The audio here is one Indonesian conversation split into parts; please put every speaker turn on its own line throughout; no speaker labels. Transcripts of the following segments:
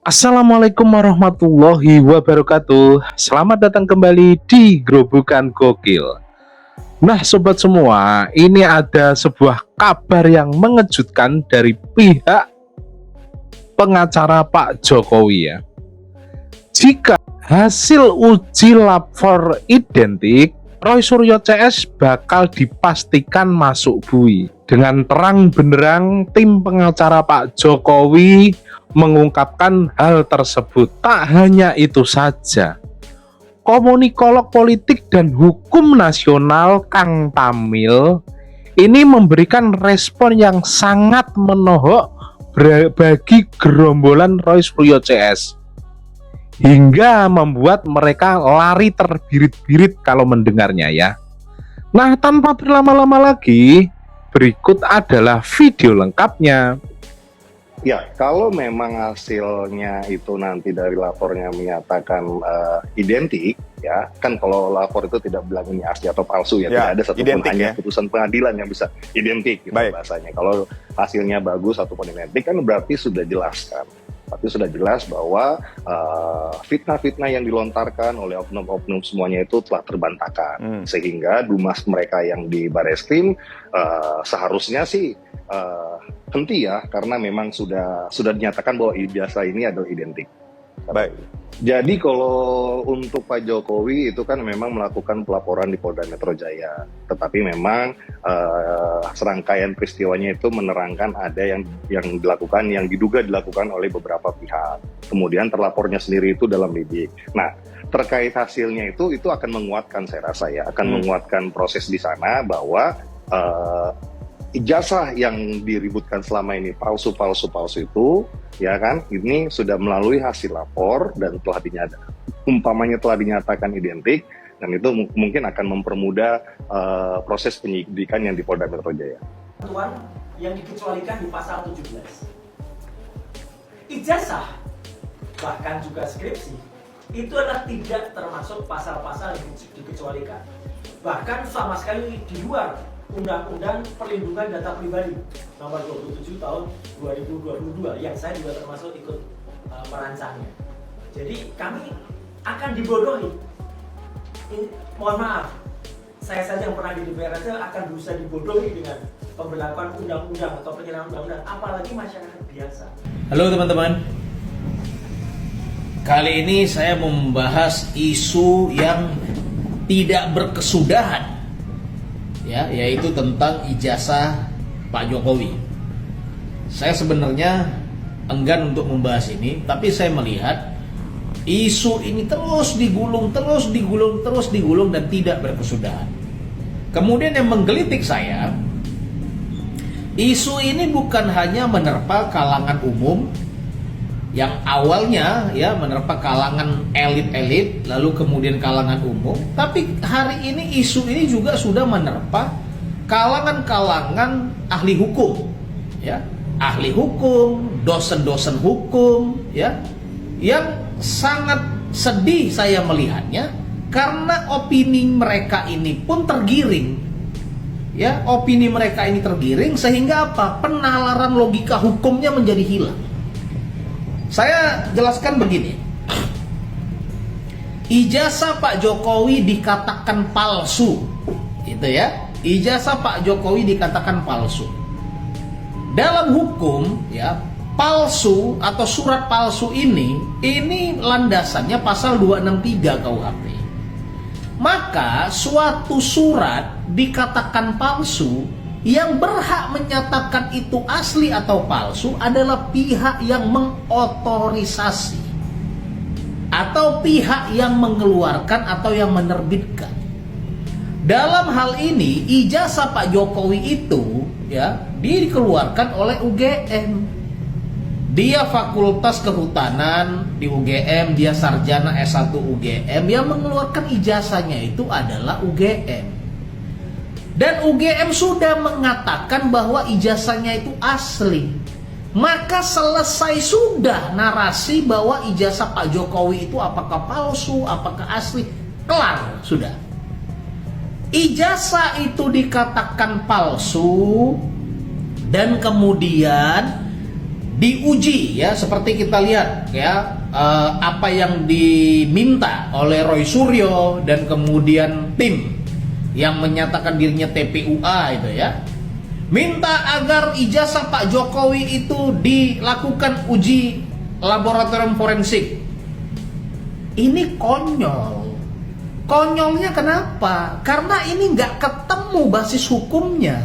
Assalamualaikum warahmatullahi wabarakatuh. Selamat datang kembali di Grobogan Gokil. Nah, sobat semua, ini ada sebuah kabar yang mengejutkan dari pihak pengacara Pak Jokowi ya. Jika hasil uji lapor identik, Roy Suryo CS bakal dipastikan masuk bui. Dengan terang benderang, tim pengacara Pak Jokowi mengungkapkan hal tersebut. Tak hanya itu saja, komunikolog politik dan hukum nasional Kang Tamil ini memberikan respon yang sangat menohok bagi gerombolan Roy Suryo CS, hingga membuat mereka lari terbirit-birit kalau mendengarnya ya. Nah, tanpa berlama-lama lagi, berikut adalah video lengkapnya.
Ya, kalau memang hasilnya itu nanti dari lapornya menyatakan identik, ya kan kalau lapor itu tidak bilang ini asli atau palsu ya, tidak ada satupun hanya putusan pengadilan yang bisa identik gitu bahasanya. Kalau hasilnya bagus ataupun identik kan berarti sudah jelas kan. Tapi sudah jelas bahwa fitnah-fitnah yang dilontarkan oleh oknum-oknum semuanya itu telah terbantahkan. Sehingga dumas mereka yang di Bareskrim seharusnya sih henti ya, karena memang sudah dinyatakan bahwa ijazah ini adalah identik.
Baik.
Jadi kalau untuk Pak Jokowi itu kan memang melakukan pelaporan di Polda Metro Jaya, tetapi memang serangkaian peristiwanya itu menerangkan ada yang dilakukan, yang diduga dilakukan oleh beberapa pihak. Kemudian terlapornya sendiri itu dalam lidik. Nah, terkait hasilnya itu akan menguatkan, saya rasa ya, akan menguatkan proses di sana bahwa ijazah yang diributkan selama ini palsu itu, ya kan, ini sudah melalui hasil lapor dan telah dinyatakan identik, dan itu mungkin akan mempermudah proses penyidikan yang di Polda Metro Jaya.
Ketentuan yang dikecualikan di pasal 17. Ijazah, bahkan juga skripsi, itu adalah tidak termasuk pasal-pasal yang dikecualikan. Bahkan sama sekali di luar Undang-Undang Perlindungan Data Pribadi nomor 27 tahun 2022 yang saya juga termasuk ikut merancangnya. Jadi kami akan dibodohi. Mohon maaf, saya saja yang pernah di DPR saja akan berusaha dibodohi dengan pemberlakuan undang-undang atau penyelenggaraan undang-undang, apalagi masyarakat biasa.
Halo teman-teman. Kali ini saya membahas isu yang tidak berkesudahan, ya, yaitu tentang ijazah Pak Jokowi. Saya sebenarnya enggan untuk membahas ini, tapi saya melihat isu ini terus digulung dan tidak berkesudahan. Kemudian yang menggelitik saya, isu ini bukan hanya menerpa kalangan umum yang awalnya ya menerpa kalangan elit-elit, lalu kemudian kalangan umum, tapi hari ini isu ini juga sudah menerpa kalangan-kalangan ahli hukum, ya, ahli hukum, dosen-dosen hukum, ya, yang sangat sedih saya melihatnya karena opini mereka ini pun tergiring, ya, opini mereka ini tergiring sehingga apa? Penalaran logika hukumnya menjadi hilang. Saya jelaskan begini. Ijazah Pak Jokowi dikatakan palsu, gitu ya. Ijazah Pak Jokowi dikatakan palsu. Dalam hukum, ya, palsu atau surat palsu ini landasannya pasal 263 KUHP. Maka suatu surat dikatakan palsu, yang berhak menyatakan itu asli atau palsu adalah pihak yang mengotorisasi atau pihak yang mengeluarkan atau yang menerbitkan. Dalam hal ini ijazah Pak Jokowi itu ya dikeluarkan oleh UGM. Dia Fakultas Kehutanan di UGM, dia sarjana S1 UGM, yang mengeluarkan ijazahnya itu adalah UGM. Dan UGM sudah mengatakan bahwa ijazahnya itu asli. Maka selesai sudah narasi bahwa ijazah Pak Jokowi itu apakah palsu, apakah asli. Kelar, sudah. Ijazah itu dikatakan palsu dan kemudian diuji ya, seperti kita lihat ya, apa yang diminta oleh Roy Suryo dan kemudian tim yang menyatakan dirinya TPUA itu ya, minta agar ijazah Pak Jokowi itu dilakukan uji laboratorium forensik. Ini konyol. Konyolnya kenapa? Karena ini nggak ketemu basis hukumnya.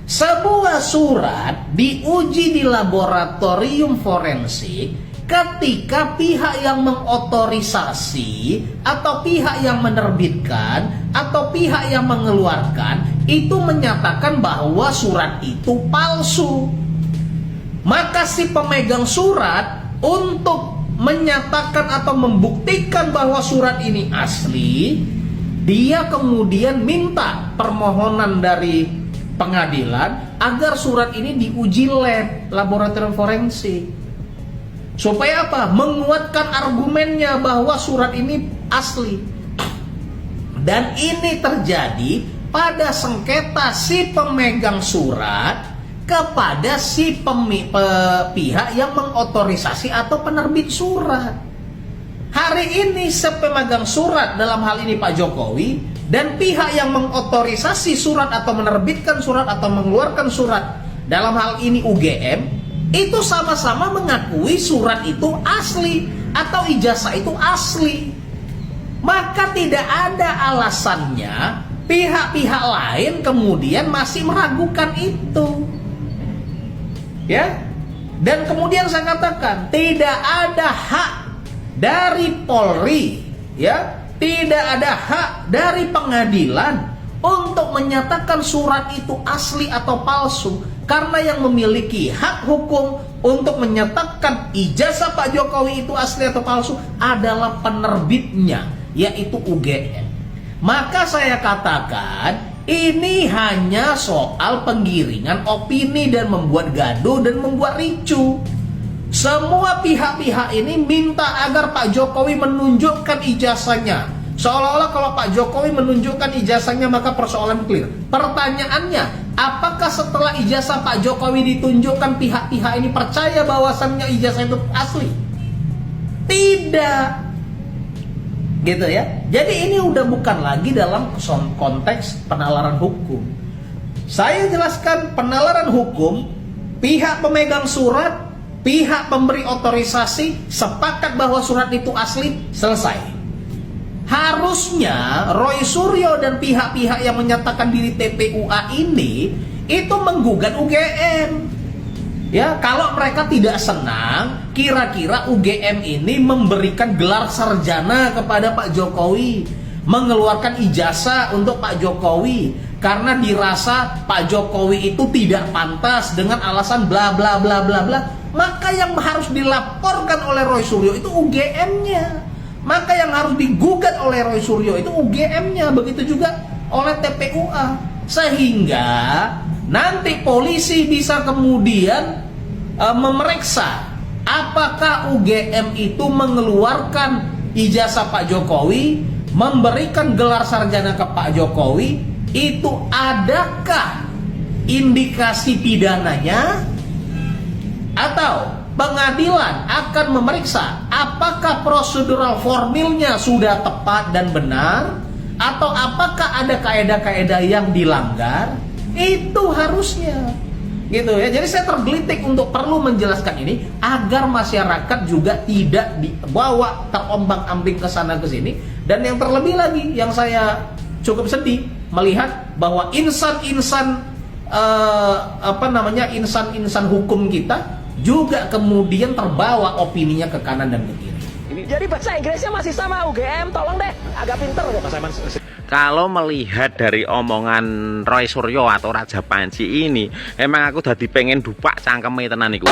Sebuah surat diuji di laboratorium forensik ketika pihak yang mengotorisasi atau pihak yang menerbitkan atau pihak yang mengeluarkan itu menyatakan bahwa surat itu palsu. Maka si pemegang surat untuk menyatakan atau membuktikan bahwa surat ini asli, dia kemudian minta permohonan dari pengadilan agar surat ini diuji lab, laboratorium forensik. Supaya apa? Menguatkan argumennya bahwa surat ini asli. Dan ini terjadi pada sengketa si pemegang surat kepada si pihak yang mengotorisasi atau penerbit surat. Hari ini si pemegang surat, dalam hal ini Pak Jokowi, dan pihak yang mengotorisasi surat atau menerbitkan surat atau mengeluarkan surat, dalam hal ini UGM, itu sama-sama mengakui surat itu asli atau ijazah itu asli. Maka tidak ada alasannya pihak-pihak lain kemudian masih meragukan itu. Ya. Dan kemudian saya katakan, tidak ada hak dari Polri, ya, tidak ada hak dari pengadilan untuk menyatakan surat itu asli atau palsu, karena yang memiliki hak hukum untuk menyatakan ijazah Pak Jokowi itu asli atau palsu adalah penerbitnya, yaitu UGM. Maka saya katakan ini hanya soal penggiringan opini dan membuat gaduh dan membuat ricu. Semua pihak-pihak ini minta agar Pak Jokowi menunjukkan ijazahnya. Seolah-olah kalau Pak Jokowi menunjukkan ijazahnya maka persoalan clear. Pertanyaannya, apakah setelah ijazah Pak Jokowi ditunjukkan pihak-pihak ini percaya bahwasannya ijazah itu asli? Tidak. Gitu ya. Jadi ini udah bukan lagi dalam konteks penalaran hukum. Saya jelaskan penalaran hukum, pihak pemegang surat, pihak pemberi otorisasi sepakat bahwa surat itu asli, selesai. Harusnya Roy Suryo dan pihak-pihak yang menyatakan diri TPUA ini itu menggugat UGM. Ya, kalau mereka tidak senang, kira-kira UGM ini memberikan gelar sarjana kepada Pak Jokowi, mengeluarkan ijazah untuk Pak Jokowi karena dirasa Pak Jokowi itu tidak pantas dengan alasan bla bla bla bla bla. Maka yang harus dilaporkan oleh Roy Suryo itu UGM-nya. Maka yang harus digugat oleh Roy Suryo itu UGM-nya, begitu juga oleh TPUA. Sehingga nanti polisi bisa kemudian memeriksa apakah UGM itu mengeluarkan ijazah Pak Jokowi, memberikan gelar sarjana ke Pak Jokowi, itu adakah indikasi pidananya, atau pengadilan akan memeriksa apakah prosedural formilnya sudah tepat dan benar, atau apakah ada kaedah-kaedah yang dilanggar. Itu harusnya gitu ya. Jadi saya tergelitik untuk perlu menjelaskan ini agar masyarakat juga tidak dibawa terombang-ambing ke sana ke sini. Dan yang terlebih lagi yang saya cukup sedih melihat bahwa insan-insan insan hukum kita juga kemudian terbawa opininya ke kanan dan ke kiri.
Jadi bahasa Inggrisnya masih sama UGM, tolong deh, agak pinter deh Mas Aiman.
Kalau melihat dari omongan Roy Suryo atau Raja Panji ini, emang aku dadi pengen dupak cangkeme tenan iku.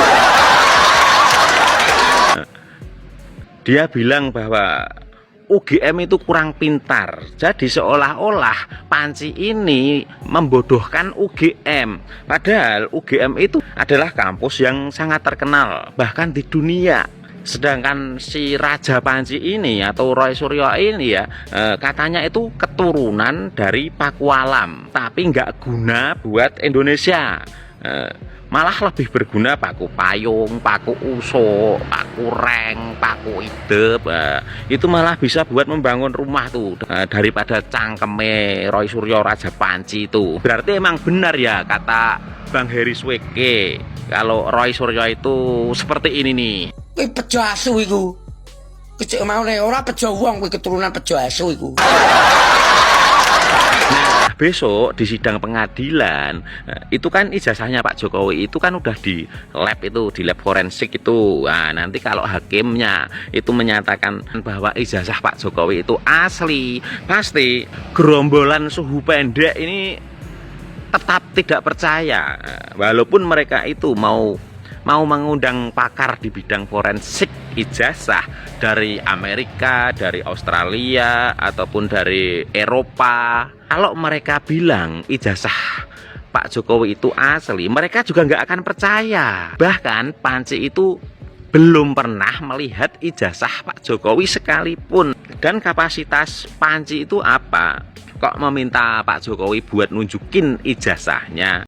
Dia bilang bahwa UGM itu kurang pintar. Jadi seolah-olah Panji ini membodohkan UGM. Padahal UGM itu adalah kampus yang sangat terkenal bahkan di dunia. Sedangkan si Raja Panji ini atau Roy Suryo ini ya katanya itu keturunan dari Pakualam, tapi nggak guna buat Indonesia. malah lebih berguna paku payung, paku usuk, paku reng, paku idep. Itu malah bisa buat membangun rumah tuh daripada cangkeme Roy Suryo Raja Panci itu. Berarti emang benar ya kata Bang Heri Sweke kalau Roy Suryo itu seperti ini nih.
Kuwi pejo asu iku. Kecek maune ora pejo wong kuwi keturunan pejo asu iku.
Nah, besok di sidang pengadilan itu kan ijazahnya Pak Jokowi itu kan udah di lab itu, di lab forensik itu. Nah, nanti kalau hakimnya itu menyatakan bahwa ijazah Pak Jokowi itu asli, pasti gerombolan suhu pendek ini tetap tidak percaya. Walaupun mereka itu mau mengundang pakar di bidang forensik ijazah dari Amerika, dari Australia, ataupun dari Eropa. Kalau mereka bilang ijazah Pak Jokowi itu asli, mereka juga nggak akan percaya. Bahkan Panci itu belum pernah melihat ijazah Pak Jokowi sekalipun. Dan kapasitas Panci itu apa? Kok meminta Pak Jokowi buat nunjukin ijazahnya?